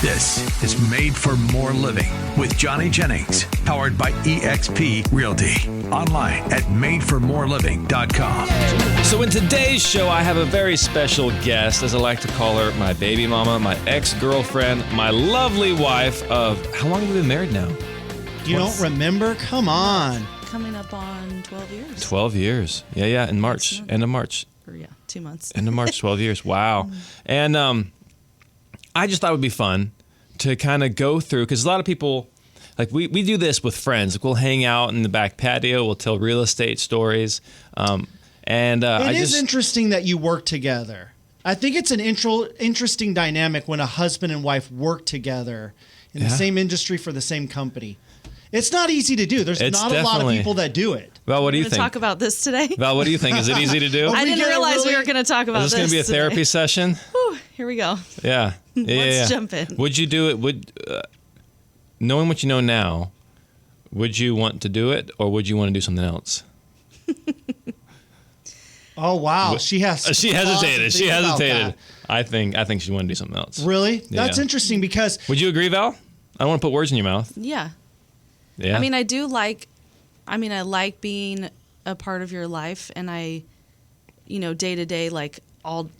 This is Made for More Living with Johnny Jennings, powered by eXp Realty. Online at madeformoreliving.com. So in today's show, I have a very special guest, as I like to call her, my baby mama, my ex-girlfriend, my lovely wife of, how long have we been married now? You don't remember? Come on. Coming up on 12 years. 12 years. Yeah, in March. End of March. Or 2 months. End of March, 12 years. Wow. And I just thought it would be fun to kind of go through, because a lot of people, like we do this with friends. Like we'll hang out in the back patio. We'll tell real estate stories. It is interesting that you work together. I think it's an interesting dynamic when a husband and wife work together in the same industry for the same company. It's not easy to do. There's not a lot of people that do it. Val, what do you We're think? going to talk about this today? Val, what do you think? Is it easy to do? I didn't realize we were going to talk about Is this this going to be a therapy session? Whew, here we go. Yeah. Let's jump in. Would you do it? Knowing what you know now, would you want to do it, or would you want to do something else? Oh wow, she hesitated. She hesitated. I think she wanted to do something else. Really? That's interesting because. Would you agree, Val? I don't want to put words in your mouth. Yeah. Yeah. I mean, I like being a part of your life, and I, day to day, like all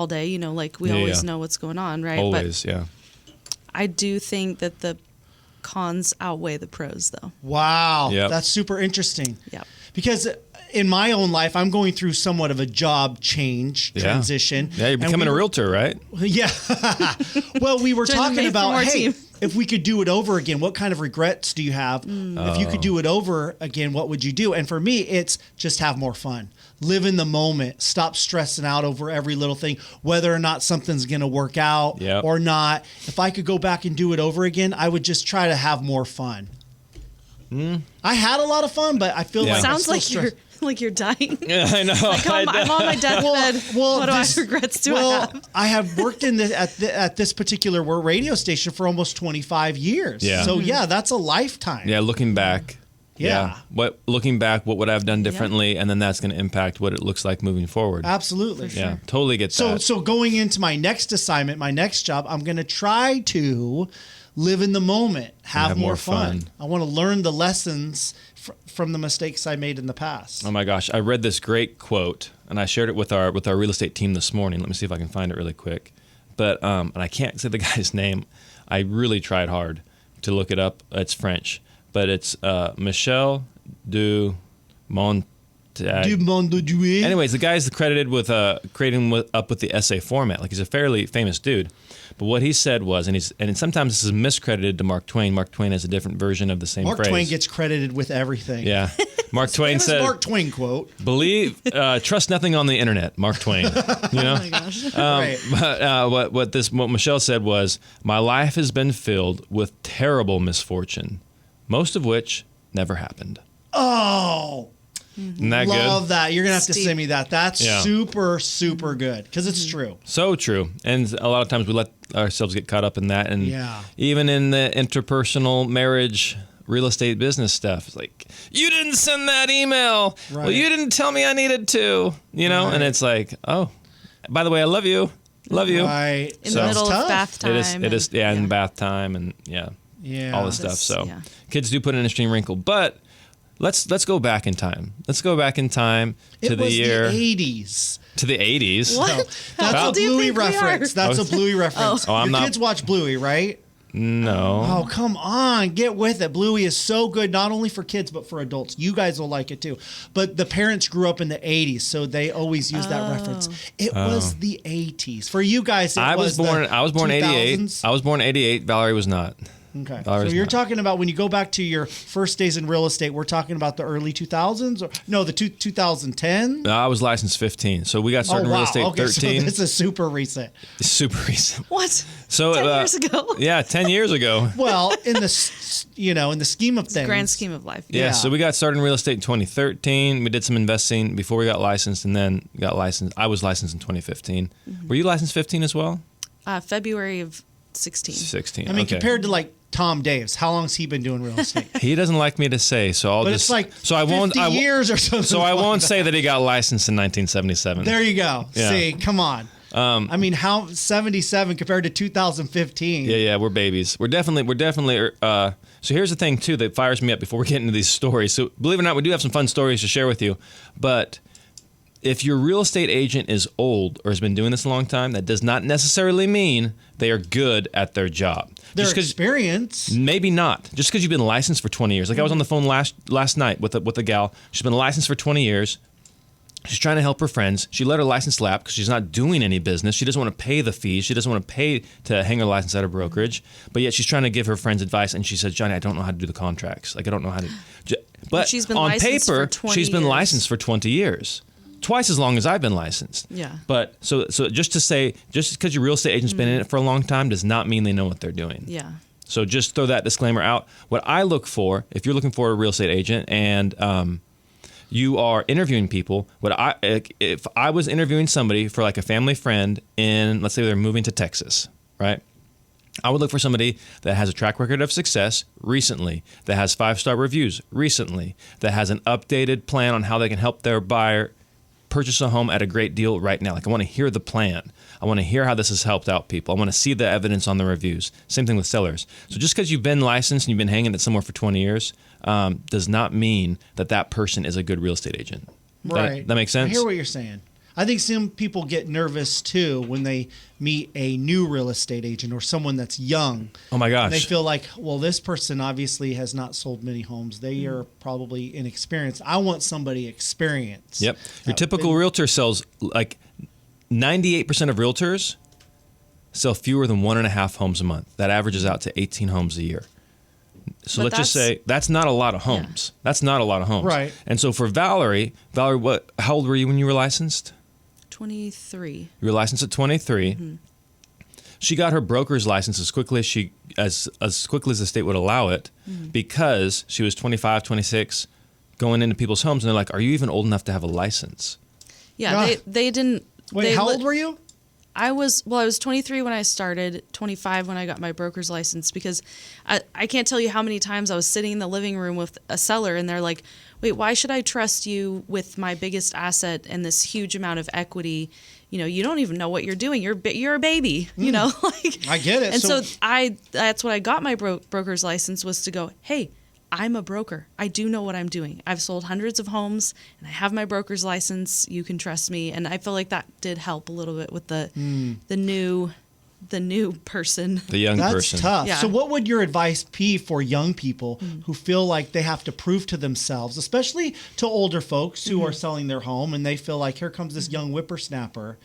day, like we always know what's going on, right? Always, but I do think that the cons outweigh the pros, though. Wow, Yep. That's super interesting. Yeah. Because in my own life, I'm going through somewhat of a job transition. Yeah, you're becoming a realtor, right? Yeah. Well, we were talking about, hey, team. if we could do it over again, what kind of regrets do you have? If you could do it over again, what would you do? And for me, it's just have more fun. Live in the moment. Stop stressing out over every little thing, whether or not something's going to work out or not. If I could go back and do it over again, I would just try to have more fun. I had a lot of fun, but I feel like sounds like you're dying. Yeah, I know. Like I'm on my deathbed. What regrets do I have? I have worked at this particular radio station for almost 25 years. Yeah. So that's a lifetime. Yeah, looking back. Yeah. What would I have done differently? And then that's going to impact what it looks like moving forward. Absolutely. Yeah, totally get that. So going into my next assignment, my next job, I'm going to try to live in the moment, have more fun. I want to learn the lessons from the mistakes I made in the past. Oh my gosh, I read this great quote, and I shared it with our real estate team this morning. Let me see if I can find it really quick. But and I can't say the guy's name. I really tried hard to look it up. It's French, but it's Michel du Montag. Anyways, the guy's credited with creating up with the essay format. Like he's a fairly famous dude. But what he said was, and sometimes this is miscredited to Mark Twain. Mark Twain has a different version of the same phrase. Mark Twain gets credited with everything. Yeah. Mark Twain said, Mark Twain quote. Trust nothing on the internet, Mark Twain. You know? Oh my gosh. Right. But what Michelle said was, my life has been filled with terrible misfortune, most of which never happened. Oh. Isn't that Love good? that. You're going to have to send me that. That's super, super good because it's true. So true. And a lot of times we let ourselves get caught up in that. And even in the interpersonal marriage, real estate business stuff, it's like, you didn't send that email. Right. Well, you didn't tell me I needed to, and it's like, oh, by the way, I love you. Love you. Right. In the middle of bath time. It is, in bath time and all this stuff. So kids do put in an extreme wrinkle, but let's go back in time. Let's go back in time to the year. The 80s. To the 80s? What? No, that's a Bluey reference. That's a Bluey reference. Oh, Your kids watch Bluey, right? No. Oh, come on. Get with it. Bluey is so good, not only for kids, but for adults. You guys will like it too. But the parents grew up in the 80s, so they always use that reference. It was the 80s. For you guys, I was born 88. I was born 88. Valerie was not. Okay. So you're talking about when you go back to your first days in real estate, we're talking about the early 2000s? Or no, the 2010? I was licensed 15. So we got started in real estate 13. So this is super recent. Super recent. What? So 10 years ago? Yeah, 10 years ago. Well, in the scheme of things. Grand scheme of life. Yeah, so we got started in real estate in 2013. We did some investing before we got licensed and then got licensed. I was licensed in 2015. Mm-hmm. Were you licensed 15 as well? February of 16. 16. I mean, compared to like Tom Davis, how long has he been doing real estate? He doesn't like me to say, so I'll just. It's like so I won't. 50 years or something. So I won't say that he got licensed in 1977. There you go. Yeah. See, come on. I mean, how 77 compared to 2015? Yeah, we're babies. We're definitely. So here's the thing too that fires me up before we get into these stories. So believe it or not, we do have some fun stories to share with you. But if your real estate agent is old or has been doing this a long time, that does not necessarily mean they are good at their job. Their experience. Maybe not. Just because you've been licensed for 20 years. Like I was on the phone last night with a gal. She's been licensed for 20 years. She's trying to help her friends. She let her license lapse because she's not doing any business. She doesn't want to pay the fees. She doesn't want to pay to hang her license at a brokerage. But yet she's trying to give her friends advice. And she says, Johnny, I don't know how to do the contracts. Like, I don't know how to. But she's been on licensed paper, for 20 she's been years. licensed for 20 years. Twice as long as I've been licensed. Yeah. But so just to say, just because your real estate agent's been in it for a long time does not mean they know what they're doing. Yeah. So just throw that disclaimer out. What I look for, if you're looking for a real estate agent and you are interviewing people, if I was interviewing somebody for like a family friend in, let's say they're moving to Texas, right? I would look for somebody that has a track record of success recently, that has 5-star reviews recently, that has an updated plan on how they can help their buyer purchase a home at a great deal right now. Like I want to hear the plan. I want to hear how this has helped out people. I want to see the evidence on the reviews. Same thing with sellers. So just because you've been licensed and you've been hanging it somewhere for 20 years does not mean that person is a good real estate agent. Right. That makes sense? I hear what you're saying. I think some people get nervous too when they meet a new real estate agent or someone that's young. Oh my gosh. They feel like, well, this person obviously has not sold many homes. They are probably inexperienced. I want somebody experienced. Yep. Your typical realtor sells like 98% of realtors sell fewer than 1.5 homes a month. That averages out to 18 homes a year. So But let's just say that's not a lot of homes. Yeah. That's not a lot of homes. Right. And so for Valary, how old were you when you were licensed? 23. You were licensed at 23. Mm-hmm. She got her broker's license as quickly as quickly as the state would allow it because she was 25, 26, going into people's homes, and they're like, "Are you even old enough to have a license?" Yeah, Ah. they didn't. Wait, how old were you? I was 23 when I started, 25 when I got my broker's license, because I can't tell you how many times I was sitting in the living room with a seller and they're like, wait, why should I trust you with my biggest asset and this huge amount of equity? You know, you don't even know what you're doing. You're a baby, you know? Like, I get it. And so that's what I got my broker's license, was to go, hey, I'm a broker. I do know what I'm doing. I've sold hundreds of homes and I have my broker's license. You can trust me. And I feel like that did help a little bit with the new person. The young That's person. tough. Yeah. So what would your advice be for young people who feel like they have to prove to themselves, especially to older folks who are selling their home and they feel like, here comes this young whippersnapper.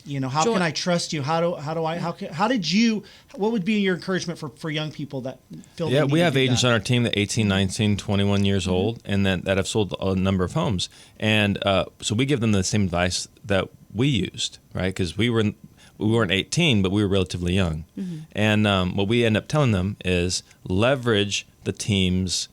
You know, how can I trust you? What would be your encouragement for young people that feel Yeah, they need we to have do agents that? on our team that 18, 19, 21 years old and that have sold a number of homes. And so we give them the same advice that we used, right? Because we weren't 18, but we were relatively young. And what we end up telling them is leverage the team's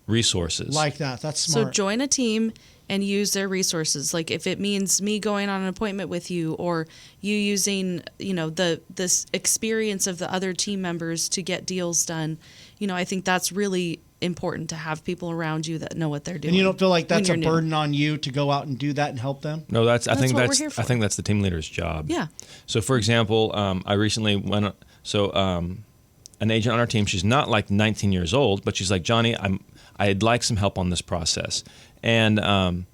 resources. Like that. That's So smart. join a team and use their resources. Like if it means me going on an appointment with you, or you using, you know, this experience of the other team members to get deals done, you know, I think that's really important, to have people around you that know what they're doing. And you don't feel like when that's a you're new. burden on you to go out and do that and help them? No, I think what we're here for. I think that's the team leader's job. Yeah. So, for example, I recently went. So, an agent on our team. She's not like 19 years old, but she's like, Johnny, I'd like some help on this process. And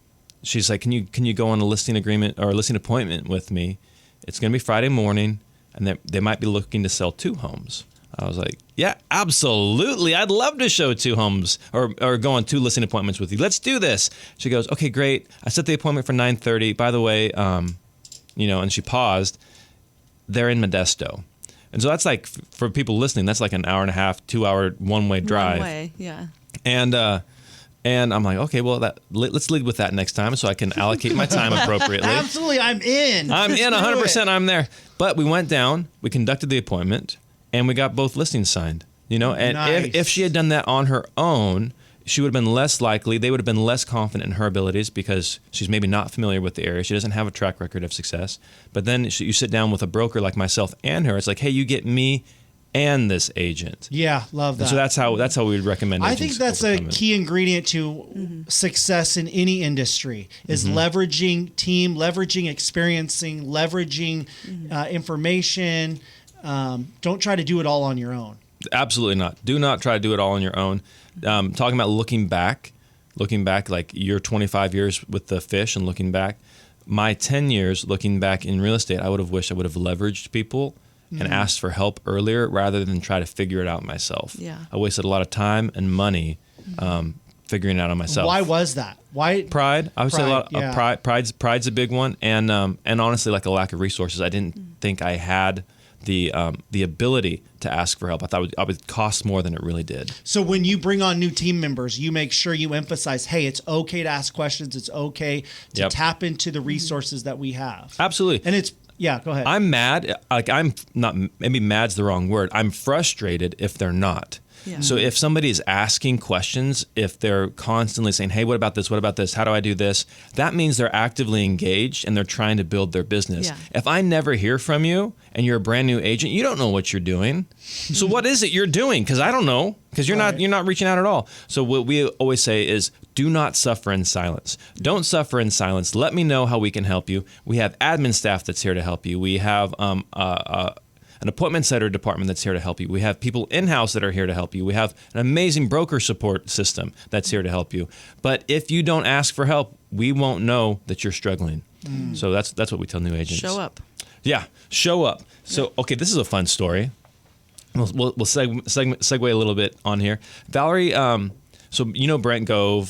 she's like, can you go on a listing agreement or a listing appointment with me? It's going to be Friday morning, and they might be looking to sell 2 homes. I was like, yeah, absolutely. I'd love to show 2 homes or go on 2 listing appointments with you. Let's do this. She goes, okay, great. I set the appointment for 9:30. By the way, you know, and she paused. They're in Modesto. And so that's like, for people listening, that's like an hour and a half, 2-hour one-way drive. One way, yeah. And I'm like, okay, well, let's lead with that next time so I can allocate my time appropriately. Absolutely, I'm in. I'm Let's in do 100%. it. I'm there. But we went down, we conducted the appointment, and we got both listings signed. You know, and Nice. if she had done that on her own, she would have been less likely. They would have been less confident in her abilities because she's maybe not familiar with the area. She doesn't have a track record of success. But then you sit down with a broker like myself and her. It's like, hey, you get me and this agent. Yeah, love that. And so that's how we would recommend. I think that's a key ingredient to success in any industry is leveraging team, leveraging experiencing, leveraging information. Don't try to do it all on your own. Absolutely not. Do not try to do it all on your own. Talking about looking back, like your 25 years with the fish and looking back, my 10 years looking back in real estate, I would have wished I would have leveraged people and asked for help earlier rather than try to figure it out myself. Yeah. I wasted a lot of time and money figuring it out on myself. Why was that? Why pride? I would say a lot yeah. of pride. Pride's a big one, and honestly, like a lack of resources. I didn't think I had the ability to ask for help. I thought it would cost more than it really did. So when you bring on new team members, you make sure you emphasize, hey, it's okay to ask questions. It's okay to tap into the resources that we have. Absolutely. And yeah, go ahead. I'm mad. Like I'm not, maybe mad's the wrong word. I'm frustrated if they're not. Yeah. So if somebody is asking questions, if they're constantly saying, hey, what about this? What about this? How do I do this? That means they're actively engaged and they're trying to build their business. Yeah. If I never hear from you and you're a brand new agent, you don't know what you're doing. So what is it you're doing? Because I don't know, because you're not reaching out at all. So what we always say is, do not suffer in silence. Don't suffer in silence. Let me know how we can help you. We have admin staff that's here to help you. We have an appointment setter department that's here to help you. We have people in-house that are here to help you. We have an amazing broker support system that's here to help you. But if you don't ask for help, we won't know that you're struggling. So that's what we tell new agents. Show up. Yeah, show up. So, okay, this is a fun story. We'll segue a little bit on here. Valary, so you know Brent Gove.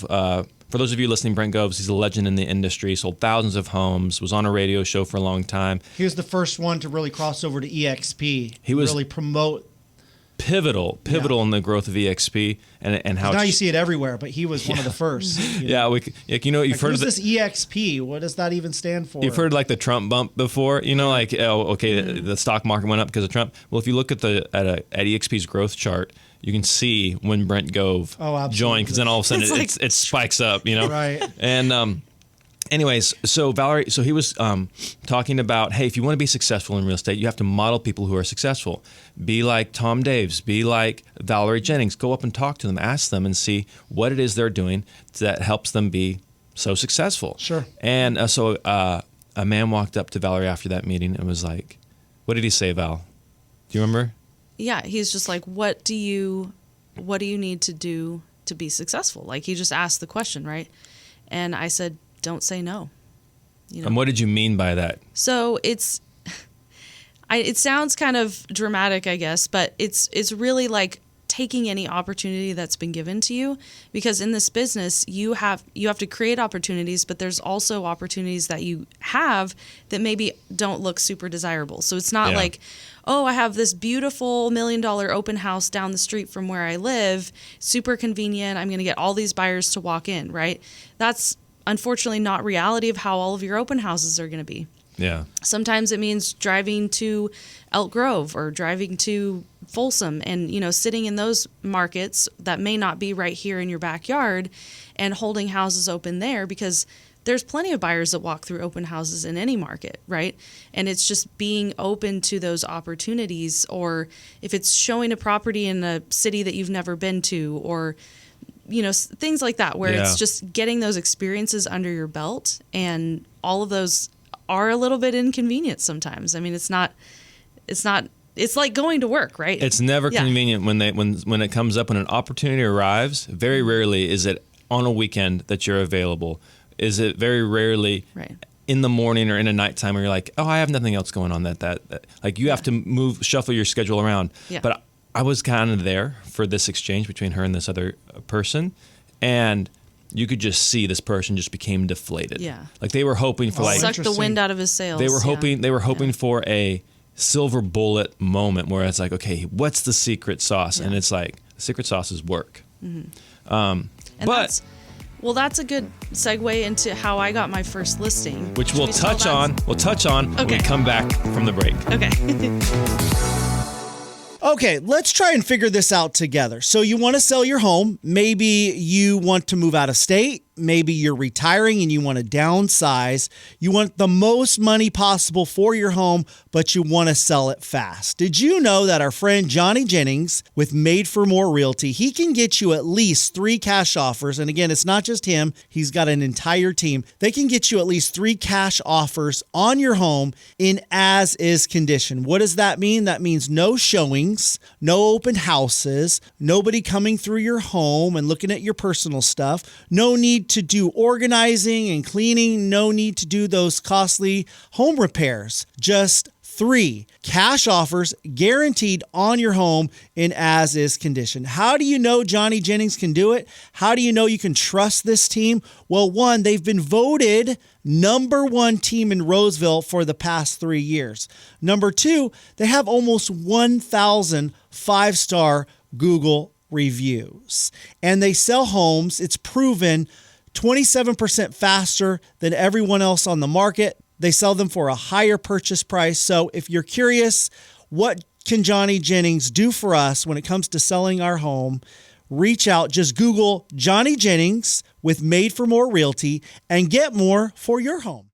For those of you listening, Brent Gove, he's a legend in the industry, sold thousands of homes, was on a radio show for a long time. He was the first one to really cross over to EXP. He was really promote. Pivotal in the growth of EXP and how now you see it everywhere, but he was one of the first. You've heard of this EXP. What does that even stand for? You've heard like the Trump bump before, the stock market went up because of Trump. Well, if you look at at EXP's growth chart, you can see when Brent Gove joined, because then all of a sudden it spikes up, Right. And anyways, so Valary, he was talking about, hey, if you want to be successful in real estate, you have to model people who are successful. Be like Tom Daves, be like Valary Jennings. Go up and talk to them, ask them, and see what it is they're doing that helps them be so successful. Sure. And so a man walked up to Valary after that meeting and was like, what did he say, Val? Do you remember? Yeah, he's just like, what do you need to do to be successful? Like, he just asked the question, right? And I said, don't say no. And what did you mean by that? So it sounds kind of dramatic, I guess, but it's really like taking any opportunity that's been given to you, because in this business you have to create opportunities, but there's also opportunities that you have that maybe don't look super desirable. So it's not like, oh, I have this beautiful $1 million open house down the street from where I live, super convenient, I'm going to get all these buyers to walk in, right? That's unfortunately not reality of how all of your open houses are going to be. Yeah. Sometimes it means driving to Elk Grove or driving to Folsom and, sitting in those markets that may not be right here in your backyard and holding houses open there, because there's plenty of buyers that walk through open houses in any market, right? And it's just being open to those opportunities, or if it's showing a property in a city that you've never been to, or things like that, where it's just getting those experiences under your belt. And all of those are a little bit inconvenient sometimes. I mean, it's like going to work, right? It's never convenient when it comes up, when an opportunity arrives. Very rarely is it on a weekend that you're available. Is it very rarely in the morning or in a nighttime where you're like, oh, I have nothing else going on that like you have to shuffle your schedule around. Yeah. But I was kind of there for this exchange between her and this other person, and you could just see this person just became deflated. Yeah. Like they were hoping for suck the wind out of his sails. They were hoping for a silver bullet moment where it's like, okay, what's the secret sauce? And it's like, the secret sauce is work. Mm-hmm. That's a good segue into how I got my first listing, which we'll touch on when we come back from the break. Okay. Okay, let's try and figure this out together. So you want to sell your home. Maybe you want to move out of state. maybe you're retiring and you want to downsize. You want the most money possible for your home, but you want to sell it fast. Did you know that our friend Johnny Jennings with Made for More Realty, he can get you at least 3 cash offers. And again, it's not just him. He's got an entire team. They can get you at least 3 cash offers on your home in as-is condition. What does that mean? That means no showings, no open houses, nobody coming through your home and looking at your personal stuff, no need to do organizing and cleaning, no need to do those costly home repairs. Just 3 cash offers guaranteed on your home in as-is condition. How do you know Johnny Jennings can do it? How do you know you can trust this team? Well, 1, they've been voted number 1 team in Roseville for the past 3 years. Number 2, they have almost 1,000 5-star Google reviews. And they sell homes, it's proven, 27% faster than everyone else on the market. They sell them for a higher purchase price. So if you're curious, what can Johnny Jennings do for us when it comes to selling our home? Reach out, just Google Johnny Jennings with Made for More Realty and get more for your home.